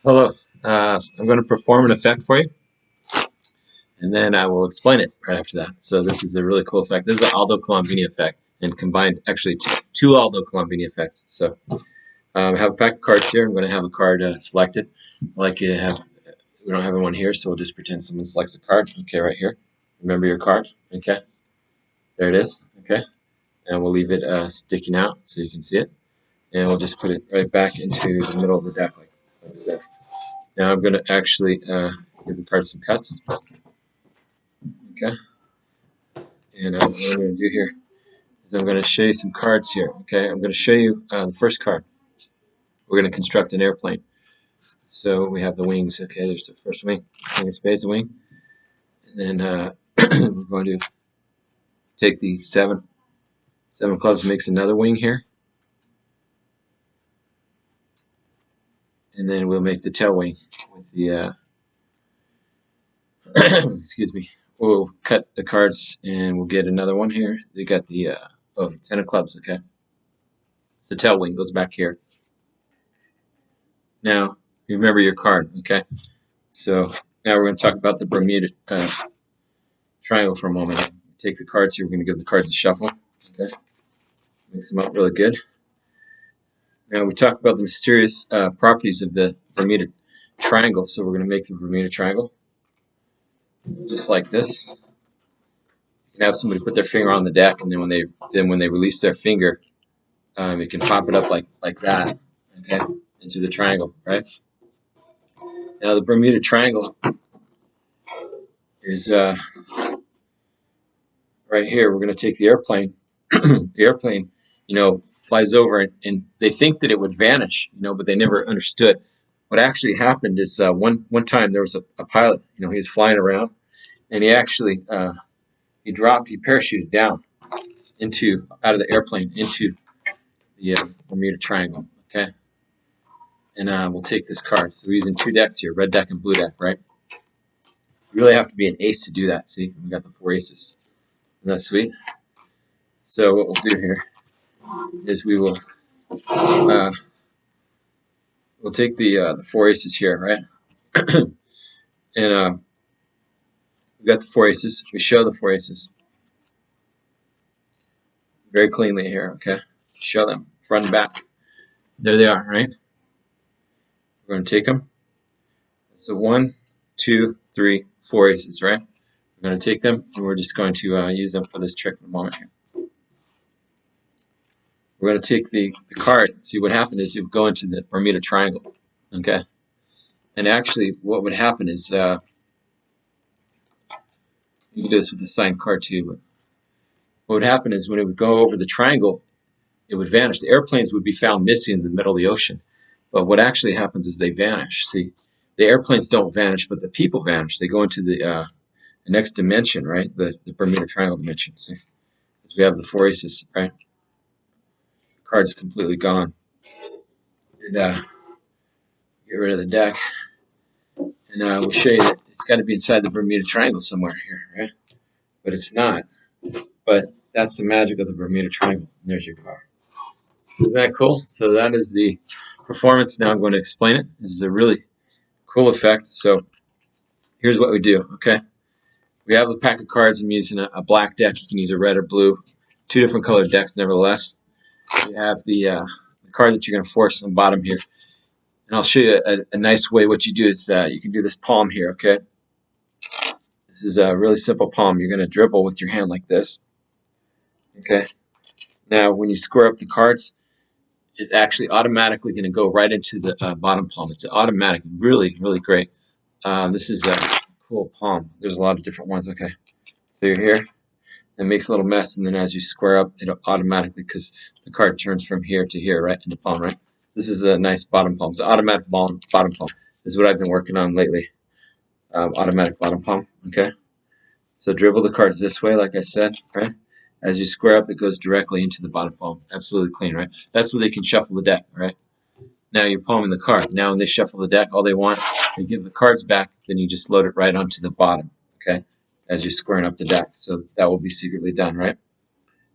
Hello. I'm going to perform an effect for you, and then I will explain it right after that. So this is a really cool effect. This is the Aldo Colombini effect, and combined actually two Aldo Colombini effects. So I have a pack of cards here. I'm going to have a card selected. I'd like you to have. We don't have one here, so we'll just pretend someone selects a card. Okay, right here. Remember your card. Okay, there it is. Okay, and we'll leave it sticking out so you can see it, and we'll just put it right back into the middle of the deck like so. Now I'm going to actually give the card some cuts. Okay. And what I'm going to do here is I'm going to show you some cards here. Okay, I'm going to show you the first card. We're going to construct an airplane. So we have the wings. Okay, there's the first wing. King of Spades, the wing. And then we're going to take the seven clubs, makes another wing here. And then we'll make the tail wing with the, excuse me, we'll cut the cards and we'll get another one here. They got the, 10 of clubs, okay. It's the tail wing, goes back here. Now, you remember your card, okay? So now we're going to talk about the Bermuda triangle for a moment. Take the cards here. We're going to give the cards a shuffle. Okay, mix them up really good. Now we talk about the mysterious properties of the Bermuda triangle. So we're going to make the Bermuda triangle just like this. You can have somebody put their finger on the deck, and then when they release their finger, you can pop it up like that. Okay, into the triangle, right? Now the Bermuda triangle is right here. We're going to take the airplane. The airplane, flies over, and they think that it would vanish, but they never understood. What actually happened is one time there was a pilot, he was flying around, and he actually he parachuted down out of the airplane into the Bermuda Triangle. Okay, and we'll take this card. So we're using two decks here, red deck and blue deck, right? You really have to be an ace to do that. See, we got the four aces. Isn't that sweet? So what we'll do here is we'll take the four aces here, right? And we got the four aces. We show the four aces very cleanly here, okay? Show them front and back. There they are, right? We're going to take them. So 1, 2, 3, 4 aces, right? We're going to take them, and we're just going to use them for this trick in a moment here. We're going to take the card. See, what happened is it would go into the Bermuda Triangle, okay? And actually, what would happen is, you can do this with the signed card too, but what would happen is when it would go over the triangle, it would vanish. The airplanes would be found missing in the middle of the ocean. But what actually happens is they vanish. See, the airplanes don't vanish, but the people vanish. They go into the next dimension, right? The Bermuda Triangle dimension. See, because we have the four aces, right? The card's completely gone. And get rid of the deck, and we'll show you that it's got to be inside the Bermuda Triangle somewhere here, right? But it's not. But that's the magic of the Bermuda Triangle. And there's your card. Isn't that cool? So that is the performance. Now I'm going to explain it. This is a really cool effect. So here's what we do, okay? We have a pack of cards. I'm using a black deck. You can use a red or blue. Two different colored decks, nevertheless. We have the card that you're going to force on the bottom here. And I'll show you a nice way. What you do is you can do this palm here, okay? This is a really simple palm. You're going to dribble with your hand like this, okay? Now, when you square up the cards, it's actually automatically going to go right into the bottom palm. It's automatic, really, really great. This is a cool palm. There's a lot of different ones, okay? So you're here. It makes a little mess, and then as you square up, it automatically, because the card turns from here to here, right, into palm, right? This is a nice bottom palm. It's an automatic bottom palm. This is what I've been working on lately. Automatic bottom palm, okay? So dribble the cards this way, like I said, right? As you square up, it goes directly into the bottom palm. Absolutely clean, right? That's so they can shuffle the deck, right? Now you're palming the card. Now when they shuffle the deck, all they want, they give the cards back, then you just load it right onto the bottom, okay? As you're squaring up the deck. So that will be secretly done, right?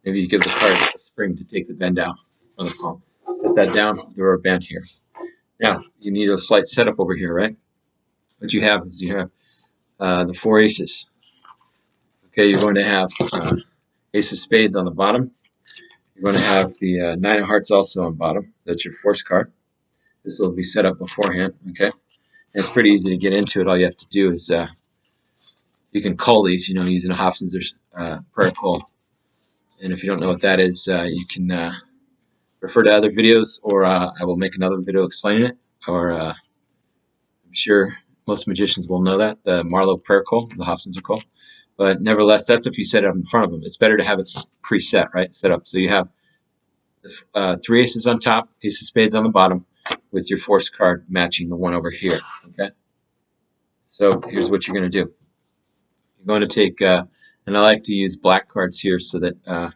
Maybe you give the card a spring to take the bend out from the palm. Put that down, the rubber band here. Now, you need a slight setup over here, right? What you have is you have the 4 aces. Okay, you're going to have ace of spades on the bottom. You're going to have the 9 of hearts also on bottom. That's your force card. This will be set up beforehand, okay? And it's pretty easy to get into it. All you have to do is you can cull these, using a Hofzinser's prayer call. And if you don't know what that is, you can refer to other videos, or I will make another video explaining it. Or I'm sure most magicians will know that, the Marlowe prayer call, the Hofzinser call. But nevertheless, that's if you set it up in front of them. It's better to have it preset, right? Set up. So you have 3 aces on top, ace of spades on the bottom, with your force card matching the one over here. Okay. So here's what you're going to do. You're going to take, and I like to use black cards here so that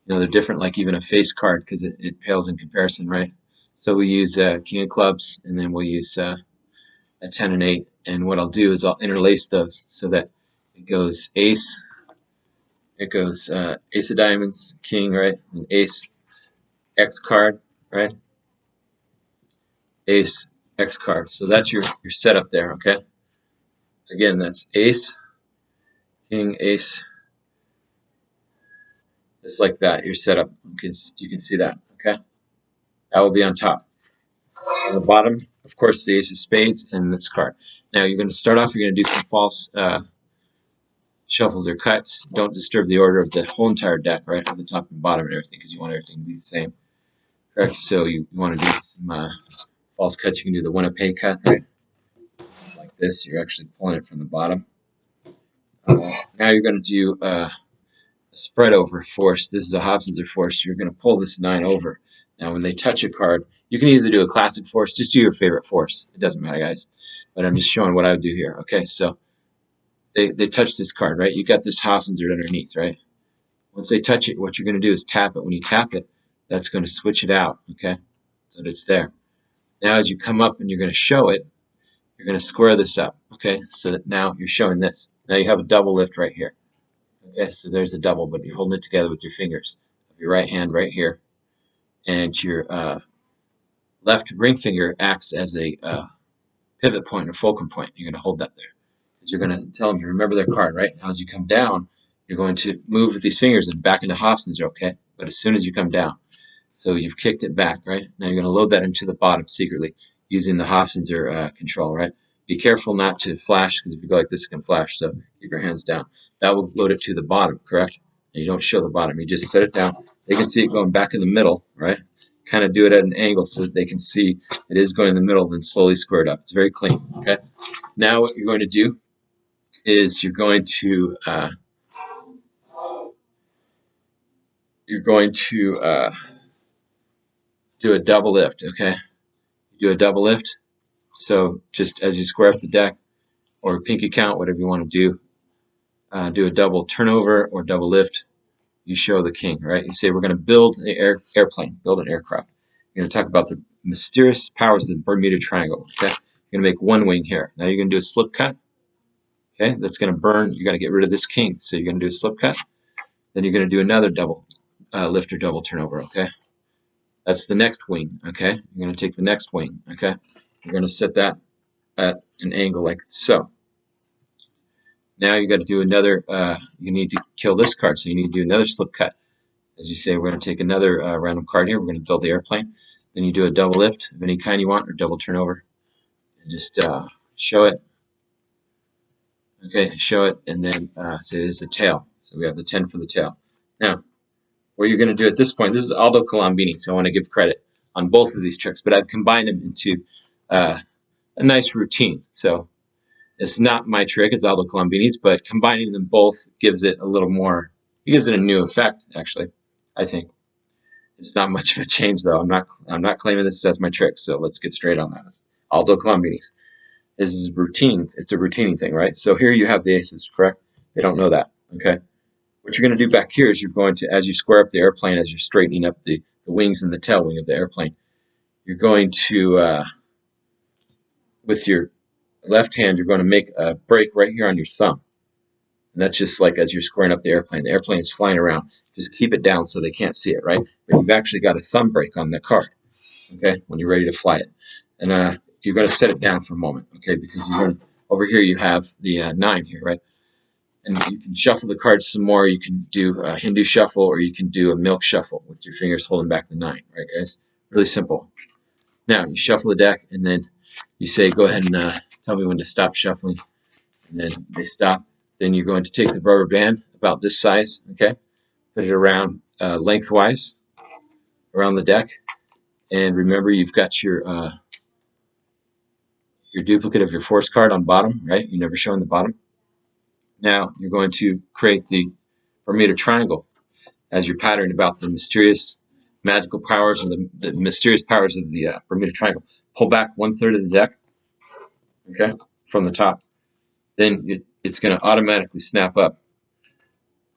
they're different, like even a face card, because it pales in comparison, right? So we use king of clubs, and then we'll use a 10 and 8. And what I'll do is I'll interlace those so that it goes ace, it goes ace of diamonds, king, right? And ace, X card, right? Ace, X card. So that's your setup there, okay? Again, that's ace, king, ace, just like that. Your setup. You can see that, okay? That will be on top. On the bottom, of course, the ace of spades and this card. Now you're going to start off. You're going to do some false shuffles or cuts. Don't disturb the order of the whole entire deck, right? On the top and bottom and everything, because you want everything to be the same. Correct. So you want to do some false cuts. You can do the Winnipeg cut, right? Like this. You're actually pulling it from the bottom. Now you're going to do a spread over force. This is a Hofzinser force. You're going to pull this 9 over. Now, when they touch a card, you can either do a classic force, just do your favorite force. It doesn't matter, guys. But I'm just showing what I would do here. Okay, so they touch this card, right? You got this Hofzinser underneath, right? Once they touch it, what you're going to do is tap it. When you tap it, that's going to switch it out, okay? So that it's there. Now, as you come up and you're going to show it, you're going to square this up, okay? So that now you're showing this. Now you have a double lift right here. Okay, so there's a double, but you're holding it together with your fingers. Your right hand right here, and your left ring finger acts as a pivot point or fulcrum point. You're going to hold that there. You're going to tell them to remember their card, right? Now, as you come down, you're going to move with these fingers and back into Hofzinser, okay? But as soon as you come down, so you've kicked it back, right? Now you're going to load that into the bottom secretly using the Hofzinser control, right? Be careful not to flash, because if you go like this, it can flash. So keep your hands down. That will load it to the bottom, correct? And you don't show the bottom. You just set it down. They can see it going back in the middle, right? Kind of do it at an angle so that they can see it is going in the middle, then slowly square it up. It's very clean, okay? Now what you're going to do is you're going to do a double lift, okay? You do a double lift. So just as you square up the deck, or pinky count, whatever you want to do a double turnover or double lift. You show the king, right? You say we're going to build an airplane, build an aircraft. You're going to talk about the mysterious powers of the Bermuda Triangle. Okay, you're going to make one wing here. Now you're going to do a slip cut. Okay, that's going to burn. You're going to get rid of this king, so you're going to do a slip cut. Then you're going to do another double lift or double turnover. Okay, that's the next wing. Okay, you're going to take the next wing. Okay, you're going to set that at an angle like so. Now you got to do another, you need to kill this card, so you need to do another slip cut. As you say, we're going to take another random card here. We're going to build the airplane. Then you do a double lift of any kind you want, or double turnover. And just show it. Okay, show it, and then say there's the tail. So we have the 10 for the tail. Now, what you're going to do at this point, this is Aldo Colombini, so I want to give credit on both of these tricks, but I've combined them into a nice routine. So it's not my trick, it's Aldo Colombini's, but combining them both gives it a little more, it gives it a new effect, actually, I think. It's not much of a change, though. I'm not claiming this as my trick, so let's get straight on that. It's Aldo Colombini's. This is routine. It's a routine thing, right? So here you have the aces, correct? They don't know that, okay? What you're going to do back here is you're going to, as you square up the airplane, as you're straightening up the wings and the tail wing of the airplane, you're going to, with your left hand, you're going to make a break right here on your thumb. And that's just like as you're squaring up the airplane. The airplane is flying around. Just keep it down so they can't see it, right? But you've actually got a thumb break on the card, okay, when you're ready to fly it. and you're going to set it down for a moment, okay? Because you're going to, over here you have the 9 here, right? And you can shuffle the cards some more. You can do a Hindu shuffle, or you can do a milk shuffle with your fingers holding back the 9, right, guys? Really simple. Now, you shuffle the deck, and then you say, go ahead and tell me when to stop shuffling. And then they stop. Then you're going to take the rubber band about this size, okay? Put it around lengthwise around the deck. And remember, you've got your duplicate of your force card on bottom, right? You never shown the bottom. Now you're going to create the Bermuda Triangle as your pattern about the mysterious magical powers, or the mysterious powers of the Bermuda Triangle. Pull back 1/3 of the deck, okay, from the top. Then it's going to automatically snap up.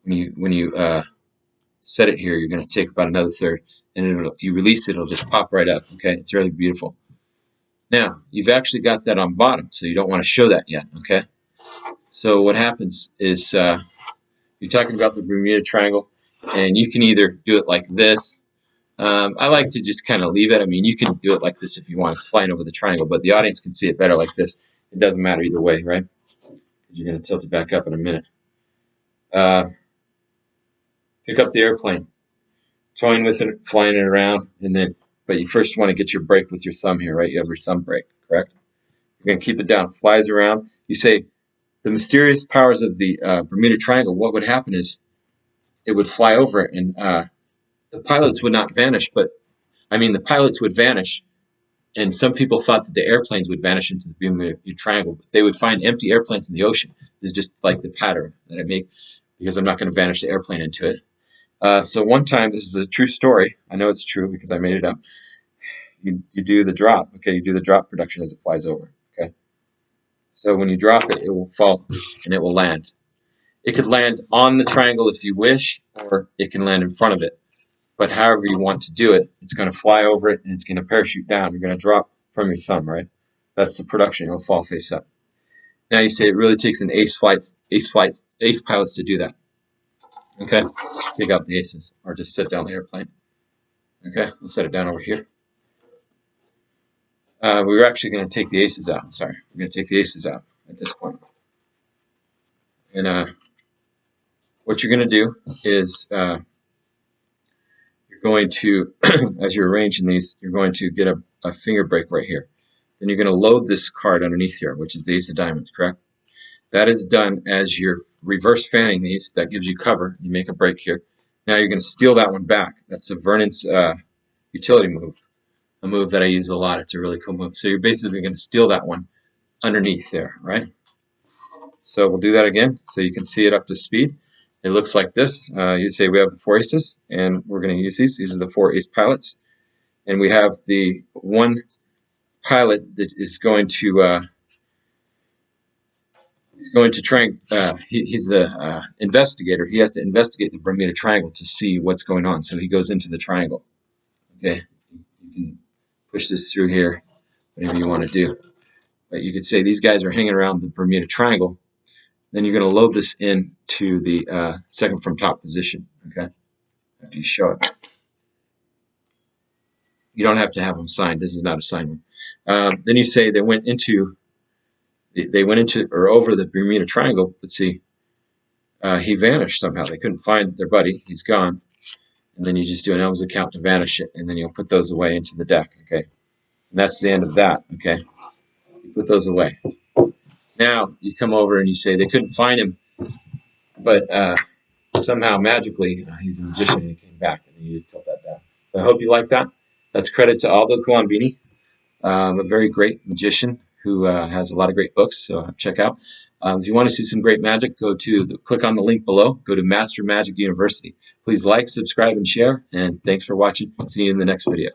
When you set it here, you're going to take about another third, and you release it, it'll just pop right up. Okay, it's really beautiful. Now you've actually got that on bottom, so you don't want to show that yet. Okay, so what happens is you're talking about the Bermuda Triangle, and you can either do it like this. I like to just kind of leave it. I mean, you can do it like this if you want. It's flying over the triangle, but the audience can see it better like this. It doesn't matter either way, right? Because you're going to tilt it back up in a minute. Pick up the airplane, toying with it, flying it around, but you first want to get your break with your thumb here, right? You have your thumb break, correct? You're going to keep it down. It flies around. You say, the mysterious powers of the Bermuda Triangle, what would happen is it would fly over, and the pilots would not vanish, the pilots would vanish, and some people thought that the airplanes would vanish into the Bermuda Triangle, but they would find empty airplanes in the ocean. This is just like the pattern that I make, because I'm not going to vanish the airplane into it. So one time, this is a true story. I know it's true because I made it up. You do the drop, okay? You do the drop production as it flies over, okay? So when you drop it, it will fall and it will land. It could land on the triangle if you wish, or it can land in front of it. But however you want to do it, it's going to fly over it and it's going to parachute down. You're going to drop from your thumb, right? That's the production. It'll fall face up. Now you say it really takes an ace pilots to do that. Okay, take out the aces, or just set down the airplane. Okay, let's set it down over here. We were actually going to take the aces out. I'm sorry, we're going to take the aces out at this point. And what you're going to do is you're going to, as you're arranging these, you're going to get a finger break right here. Then you're going to load this card underneath here, which is the ace of diamonds, correct? That is done as you're reverse fanning these. That gives you cover. You make a break here. Now you're going to steal that one back. That's a Vernon's utility move, a move that I use a lot. It's a really cool move. So you're basically going to steal that one underneath there, right? So we'll do that again so you can see it up to speed. It looks like this. You say we have the 4 aces, and we're going to use these. These are the 4 ace pilots. And we have the one pilot that is going to try and he's the investigator. He has to investigate the Bermuda Triangle to see what's going on. So he goes into the triangle. Okay, you can push this through here, whatever you want to do. But you could say these guys are hanging around the Bermuda Triangle. Then you're going to load this into the second from top position. Okay, after you show it. You don't have to have them signed. This is not a signed one. Then you say they went into or over the Bermuda Triangle. Let's see. He vanished somehow. They couldn't find their buddy. He's gone. And then you just do an Elms account to vanish it, and then you'll put those away into the deck. Okay, and that's the end of that. Okay, you put those away. Now you come over and you say they couldn't find him, but somehow magically he's a magician and he came back, and you just tilt that down. So I hope you like that. That's credit to Aldo Colombini, a very great magician who has a lot of great books. So check out. If you want to see some great magic, click on the link below. Go to Master Magic University. Please like, subscribe, and share. And thanks for watching. See you in the next video.